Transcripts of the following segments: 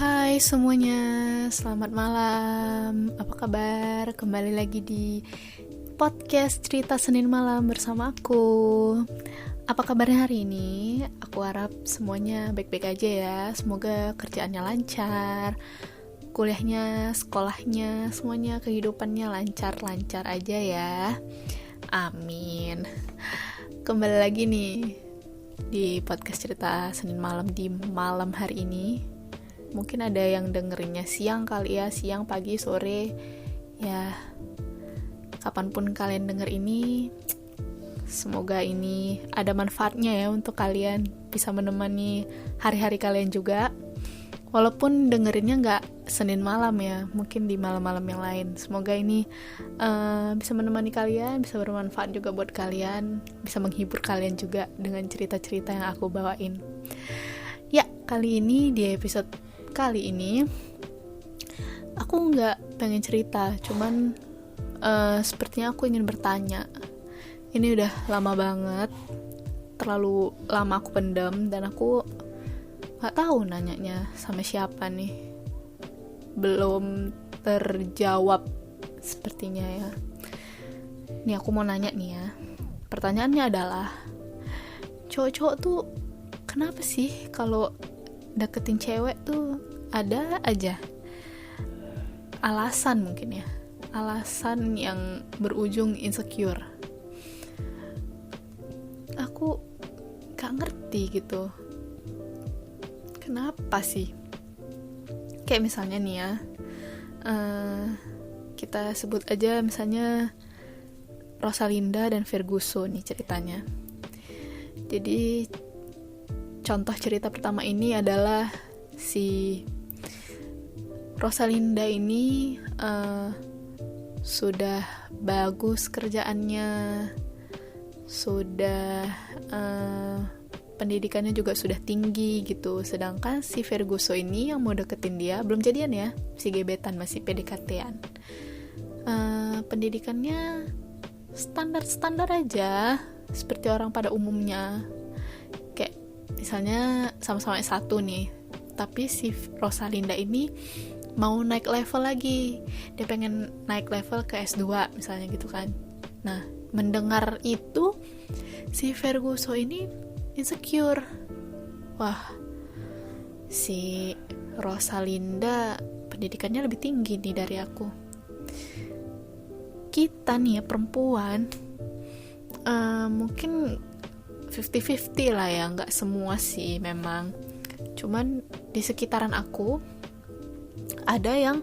Hai semuanya, selamat malam. Apa kabar? Kembali lagi di podcast cerita Senin malam bersama aku. Apa kabarnya hari ini? Aku harap semuanya baik-baik aja ya. Semoga kerjaannya lancar, kuliahnya, sekolahnya, semuanya kehidupannya lancar-lancar aja ya. Amin. Kembali lagi nih di podcast cerita Senin malam di malam hari ini. Mungkin ada yang dengerinnya siang kali ya, siang, pagi, sore. Ya, kapanpun kalian denger ini, semoga ini ada manfaatnya ya untuk kalian, bisa menemani hari-hari kalian juga. Walaupun dengerinnya nggak Senin malam ya, mungkin di malam-malam yang lain. Semoga ini bisa menemani kalian, bisa bermanfaat juga buat kalian, bisa menghibur kalian juga dengan cerita-cerita yang aku bawain. Ya, kali ini di episode kali ini aku nggak pengen cerita, cuman sepertinya aku ingin bertanya. Ini udah lama banget, terlalu lama aku pendam dan aku nggak tahu nanyanya sama siapa nih. Belum terjawab sepertinya ya. Nih aku mau nanya nih ya. Pertanyaannya adalah, cowok-cowok tuh kenapa sih kalau deketin cewek tuh ada aja alasan, mungkin ya, alasan yang berujung insecure. Aku gak ngerti gitu, kenapa sih? Kayak misalnya nih ya, kita sebut aja misalnya Rosalinda dan Ferguson nih ceritanya. Jadi contoh cerita pertama ini adalah si Rosalinda ini sudah bagus kerjaannya, sudah pendidikannya juga sudah tinggi gitu. Sedangkan si Ferguson ini yang mau deketin dia belum jadian ya, si gebetan, masih PDKT-an. Pendidikannya standar-standar aja, seperti orang pada umumnya. Kayak misalnya sama-sama S1 nih, tapi si Rosalinda ini mau naik level lagi, dia pengen naik level ke S2 misalnya gitu kan. Nah, mendengar itu si Ferguson ini insecure. Wah, si Rosalinda pendidikannya lebih tinggi nih dari aku. Kita nih ya perempuan, mungkin 50-50 lah ya, nggak semua sih memang. Cuman di sekitaran aku ada yang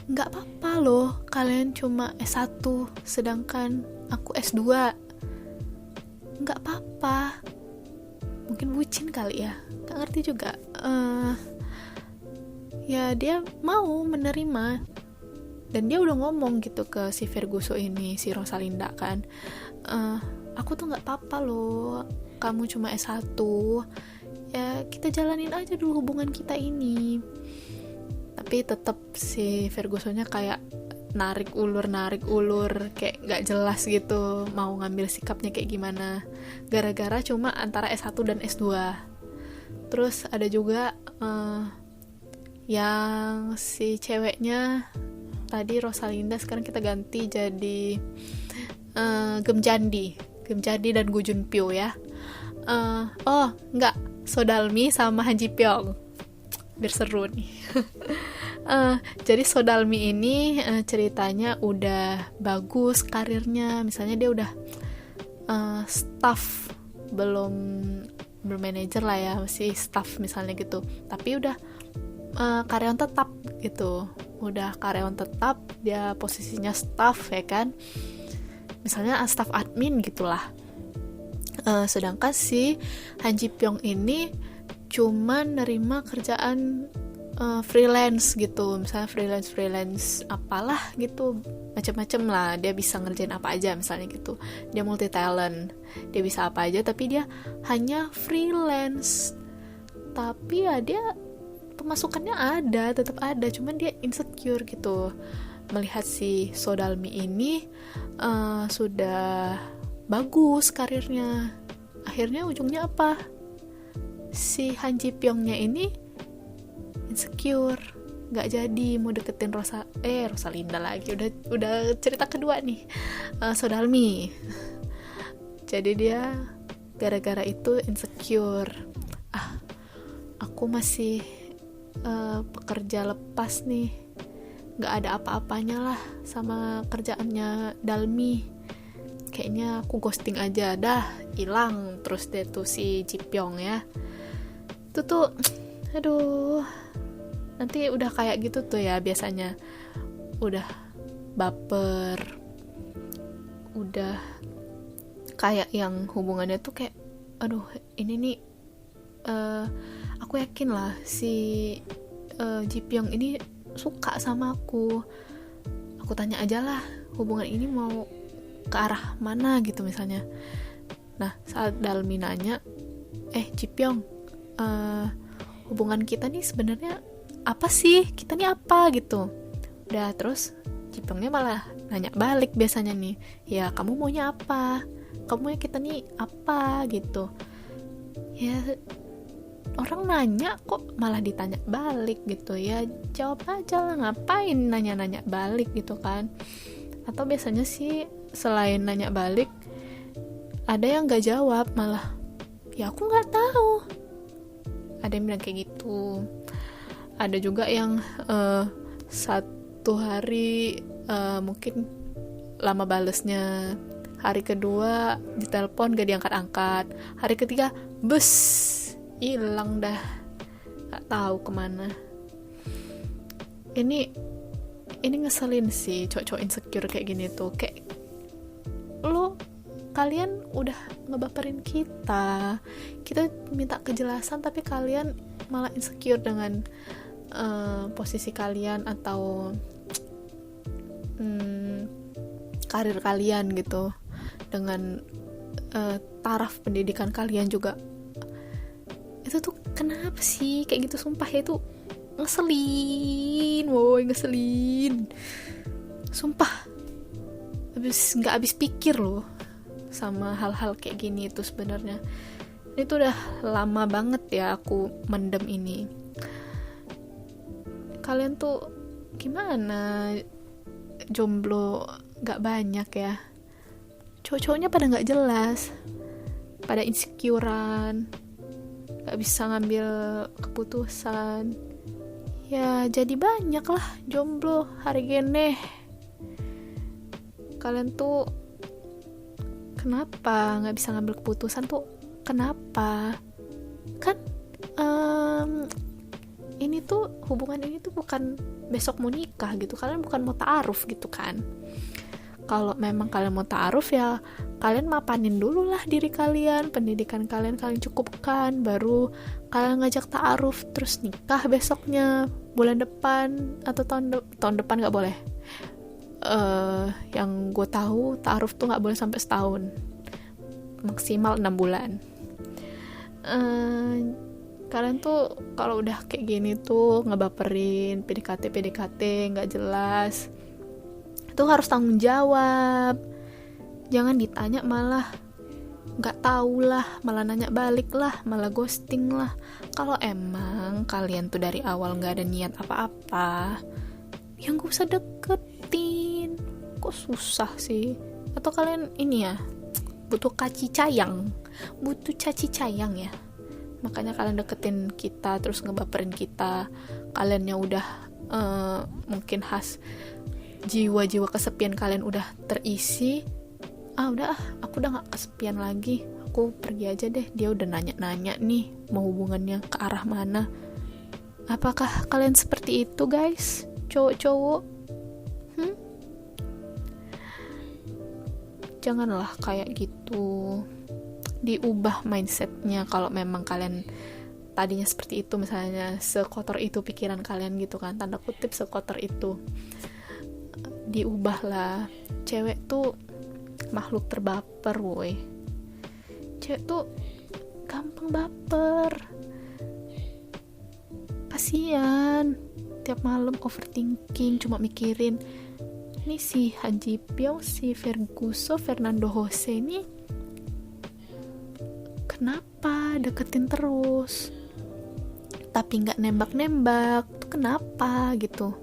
nggak apa-apa loh kalian cuma S1 sedangkan aku S2. Nggak apa-apa. Mungkin bucin kali ya, nggak ngerti juga. Ya dia mau menerima dan dia udah ngomong gitu ke si Ferguson ini, si Rosalinda kan, aku tuh gak apa-apa loh kamu cuma S1, ya kita jalanin aja dulu hubungan kita ini. Tapi tetap si Fergusonnya kayak narik ulur kayak gak jelas gitu mau ngambil sikapnya kayak gimana, gara-gara cuma antara S1 dan S2. Terus ada juga yang si ceweknya tadi Rosalinda, sekarang kita ganti jadi Gemjandi dan Gu Junpyo ya. Oh enggak, Sodalmi sama Han Ji Pyong, biar seru nih. Jadi Sodalmi ini ceritanya udah bagus karirnya, misalnya dia udah staff, belum manajer lah ya, masih staff misalnya gitu, tapi udah karyawan tetap gitu, udah karyawan tetap, dia posisinya staff ya kan, misalnya staff admin gitulah. Sedangkan si Han Ji Pyong ini cuma nerima kerjaan freelance gitu, misalnya freelance apalah gitu, macam-macam lah, dia bisa ngerjain apa aja misalnya gitu, dia multi talent, dia bisa apa aja, tapi dia hanya freelance. Tapi ya dia pemasukannya ada, tetap ada, cuman dia insecure gitu melihat si Sodalmi ini sudah bagus karirnya. Akhirnya ujungnya apa? Si Han Ji Pyongnya ini insecure, nggak jadi mau deketin Rosalinda lagi, udah cerita kedua nih, Sodalmi. Jadi dia gara-gara itu insecure, aku masih pekerja lepas nih, nggak ada apa-apanya lah sama kerjaannya Dalmi, kayaknya aku ghosting aja dah, hilang terus deh tuh si Jipyong ya. Itu tuh aduh, nanti udah kayak gitu tuh ya biasanya, udah baper, udah kayak yang hubungannya tuh kayak aduh ini nih aku yakin lah si Jipyong ini suka sama aku tanya aja lah hubungan ini mau ke arah mana gitu misalnya. Nah saat Dalmi nanya, Jipyong, hubungan kita nih sebenarnya apa sih, kita nih apa gitu, udah terus Jipyongnya malah nanya balik biasanya nih, ya kamu maunya apa, kamu maunya kita nih apa gitu ya. Orang nanya kok malah ditanya balik gitu ya, jawab aja lah, ngapain nanya-nanya balik gitu kan. Atau biasanya sih selain nanya balik ada yang gak jawab, malah ya aku gak tahu, ada yang bilang kayak gitu. Ada juga yang satu hari mungkin lama balesnya, hari kedua ditelepon gak diangkat-angkat, hari ketiga bus hilang dah, gak tahu kemana. Ini ngeselin sih cowok-cowok insecure kayak gini tuh, kayak kalian udah ngebaperin kita minta kejelasan tapi kalian malah insecure dengan posisi kalian atau karir kalian gitu, dengan taraf pendidikan kalian juga. Itu tuh kenapa sih kayak gitu, sumpah ya, itu ngeselin, sumpah nggak habis pikir loh sama hal-hal kayak gini. Itu sebenarnya itu udah lama banget ya aku mendem ini. Kalian tuh gimana, jomblo nggak banyak ya, cowok-cowoknya pada nggak jelas, pada insecurean, gak bisa ngambil keputusan ya, jadi banyak lah jomblo hari gini. Kalian tuh kenapa gak bisa ngambil keputusan tuh, kenapa? Kan ini tuh hubungan ini tuh bukan besok mau nikah gitu, kalian bukan mau ta'aruf gitu kan. Kalau memang kalian mau ta'aruf ya kalian mapanin dulu lah diri kalian, pendidikan kalian cukupkan, baru kalian ngajak ta'aruf terus nikah besoknya, bulan depan atau tahun depan nggak boleh. Yang gue tahu ta'aruf tuh nggak boleh sampai setahun, maksimal 6 bulan. Kalian tuh kalau udah kayak gini tuh ngebaperin, PDKT nggak jelas, itu harus tanggung jawab. Jangan ditanya malah nggak tahu lah, malah nanya balik lah, malah ghosting lah. Kalau emang kalian tuh dari awal nggak ada niat apa-apa, yang gak usah deketin. Kok susah sih? Atau kalian ini ya butuh caci cayang ya, makanya kalian deketin kita terus ngebaperin kita. Kalian yang udah mungkin jiwa-jiwa kesepian kalian udah terisi, aku udah gak kesepian lagi, aku pergi aja deh, dia udah nanya-nanya nih mau hubungannya ke arah mana. Apakah kalian seperti itu guys, cowok-cowok? Janganlah kayak gitu, diubah mindsetnya. Kalau memang kalian tadinya seperti itu, misalnya sekotor itu pikiran kalian gitu kan, tanda kutip sekotor itu, diubahlah. Cewek tuh makhluk terbaper woi, cewek tuh gampang baper, kasian, tiap malam overthinking, cuma mikirin ini si Han Ji Pyong, si Fernando Jose ini kenapa deketin terus, tapi nggak nembak-nembak tuh kenapa gitu,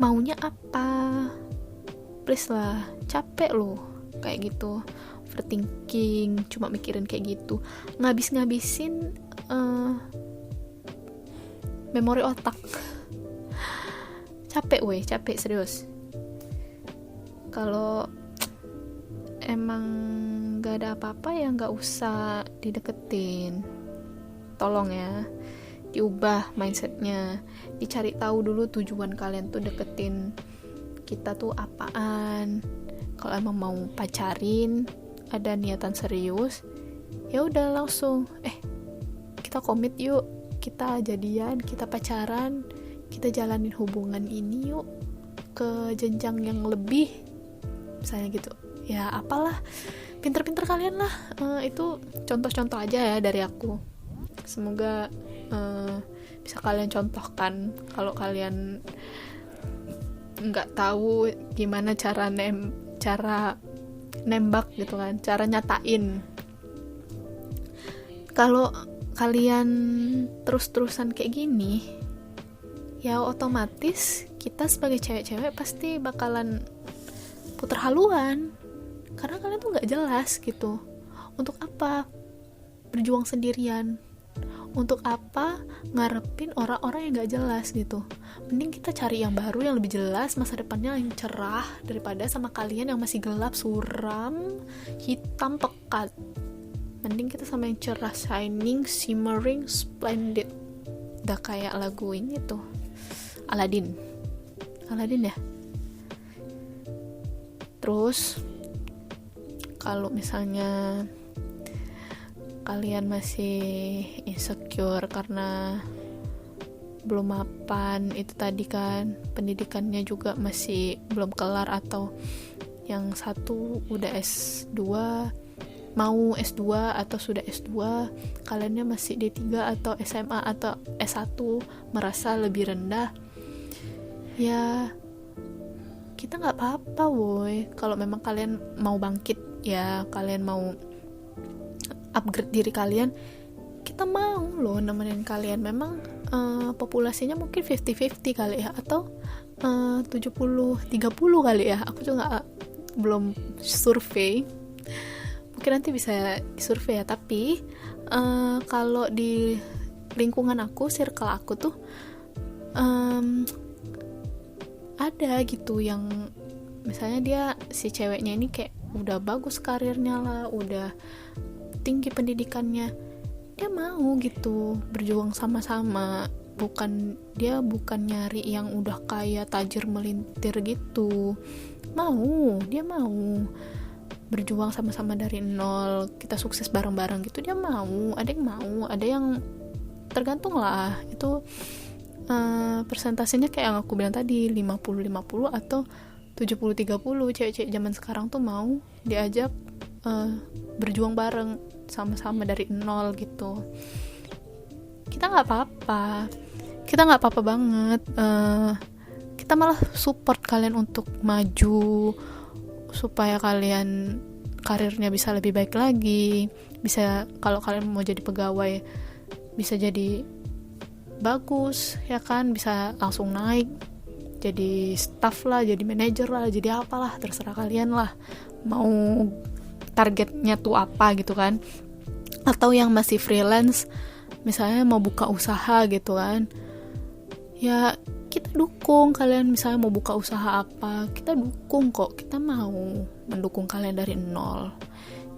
maunya apa? Please lah, capek loh kayak gitu, overthinking, cuma mikirin kayak gitu, ngabisin memori otak. Capek serius. Kalau emang gak ada apa-apa ya gak usah dideketin, tolong ya diubah mindsetnya, dicari tahu dulu tujuan kalian tuh deketin kita tuh apaan. Kalau emang mau pacarin, ada niatan serius, ya udah langsung kita komit yuk, kita jadian, kita pacaran, kita jalanin hubungan ini yuk ke jenjang yang lebih, misalnya gitu ya. Apalah, pinter-pinter kalian lah. Itu contoh-contoh aja ya dari aku, semoga bisa kalian contohkan kalau kalian nggak tahu gimana cara nembak gitu kan, cara nyatain. Kalau kalian terus-terusan kayak gini, ya otomatis kita sebagai cewek-cewek pasti bakalan puter haluan, karena kalian tuh nggak jelas gitu. Untuk apa berjuang sendirian? Untuk apa ngarepin orang-orang yang gak jelas gitu? Mending kita cari yang baru, yang lebih jelas, masa depannya yang cerah, daripada sama kalian yang masih gelap, suram, hitam, pekat. Mending kita sama yang cerah, shining, shimmering, splendid. Udah kayak lagu ini tuh, Aladdin ya. Terus kalau misalnya kalian masih insecure karena belum mapan, itu tadi kan pendidikannya juga masih belum kelar, atau yang satu udah S2, mau S2 atau sudah S2, kaliannya masih D3 atau SMA atau S1, merasa lebih rendah, ya kita nggak apa-apa woy. Kalau memang kalian mau bangkit, ya kalian mau upgrade diri kalian, kita mau loh nemenin kalian. Memang populasinya mungkin 50-50 kali ya, atau 70-30 kali ya, aku juga belum survei, mungkin nanti bisa disurvei ya. Tapi kalau di lingkungan aku, circle aku tuh ada gitu yang misalnya dia, si ceweknya ini kayak udah bagus karirnya lah, udah tinggi pendidikannya, dia mau gitu berjuang sama-sama. Dia bukan nyari yang udah kaya tajir melintir gitu, dia mau berjuang sama-sama dari nol, kita sukses bareng-bareng gitu. Dia mau, ada yang mau, ada yang tergantung lah. Itu persentasenya kayak yang aku bilang tadi, 50-50 atau 70-30. Cewek-cewek zaman sekarang tuh mau diajak berjuang bareng sama-sama dari nol gitu. Kita nggak apa-apa banget. Kita malah support kalian untuk maju, supaya kalian karirnya bisa lebih baik lagi. Bisa, kalau kalian mau jadi pegawai, bisa jadi bagus ya kan, bisa langsung naik jadi staff lah, jadi manajer lah, jadi apalah, terserah kalian lah mau targetnya tuh apa gitu kan. Atau yang masih freelance, misalnya mau buka usaha gitu kan, ya kita dukung kalian. Misalnya mau buka usaha apa, kita dukung kok, kita mau mendukung kalian dari nol.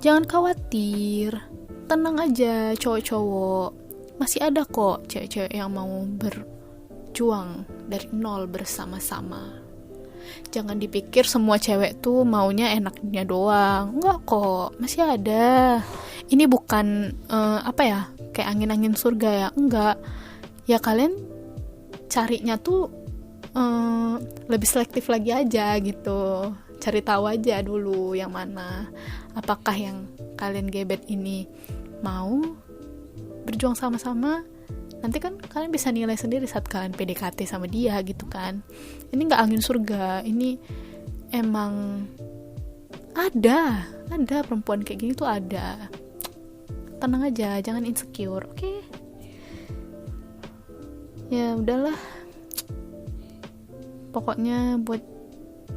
Jangan khawatir, tenang aja cowok-cowok, masih ada kok cewek-cewek yang mau berjuang dari nol bersama-sama. Jangan dipikir semua cewek tuh maunya enaknya doang, enggak kok, masih ada. Ini bukan kayak angin-angin surga ya, enggak. Ya kalian carinya tuh lebih selektif lagi aja gitu, cari tahu aja dulu yang mana, apakah yang kalian gebet ini mau berjuang sama-sama. Nanti kan kalian bisa nilai sendiri saat kalian PDKT sama dia gitu kan. Ini gak angin surga, ini emang ada perempuan kayak gini tuh ada. Tenang aja, jangan insecure, oke? Ya udahlah, pokoknya buat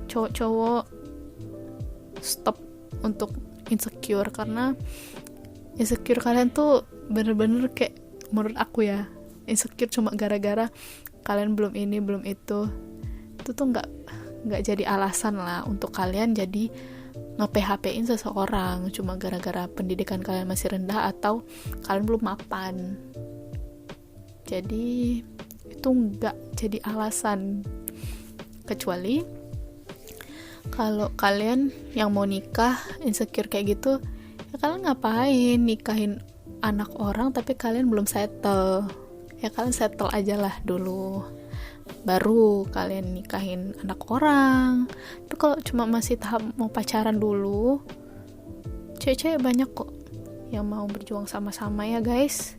cowok-cowok stop untuk insecure, karena insecure kalian tuh bener-bener kayak, menurut aku ya, insecure cuma gara-gara kalian belum ini belum itu tuh nggak jadi alasan lah untuk kalian jadi nge-PHP-in seseorang cuma gara-gara pendidikan kalian masih rendah atau kalian belum mapan. Jadi itu nggak jadi alasan, kecuali kalau kalian yang mau nikah insecure kayak gitu, ya kalian ngapain nikahin anak orang tapi kalian belum settle. Ya kalian settle aja lah dulu, baru kalian nikahin anak orang. Tapi kalau cuma masih tahap mau pacaran dulu, cewek-cewek banyak kok yang mau berjuang sama-sama ya guys.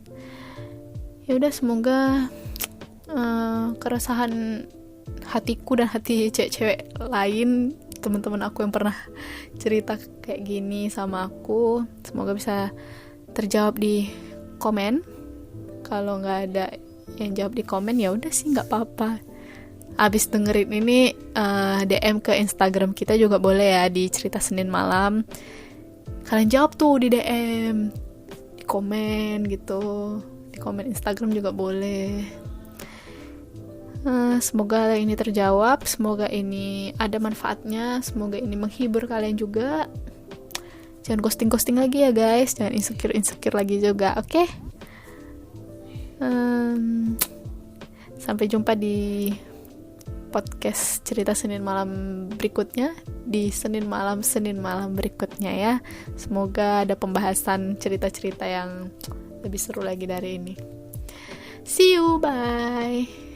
Ya udah, semoga keresahan hatiku dan hati cewek-cewek lain, teman-teman aku yang pernah cerita kayak gini sama aku, semoga bisa terjawab di komen. Kalau nggak ada yang jawab di komen, ya udah sih nggak apa-apa. Abis dengerin ini DM ke Instagram kita juga boleh ya, di Cerita Senin Malam. Kalian jawab tuh di DM, di komen gitu, di komen Instagram juga boleh. Semoga ini terjawab, semoga ini ada manfaatnya, semoga ini menghibur kalian juga. Jangan ghosting lagi ya guys, jangan insecure lagi juga, oke? Sampai jumpa di podcast Cerita Senin Malam berikutnya, di Senin Malam berikutnya ya. Semoga ada pembahasan cerita-cerita yang lebih seru lagi dari ini. See you, bye.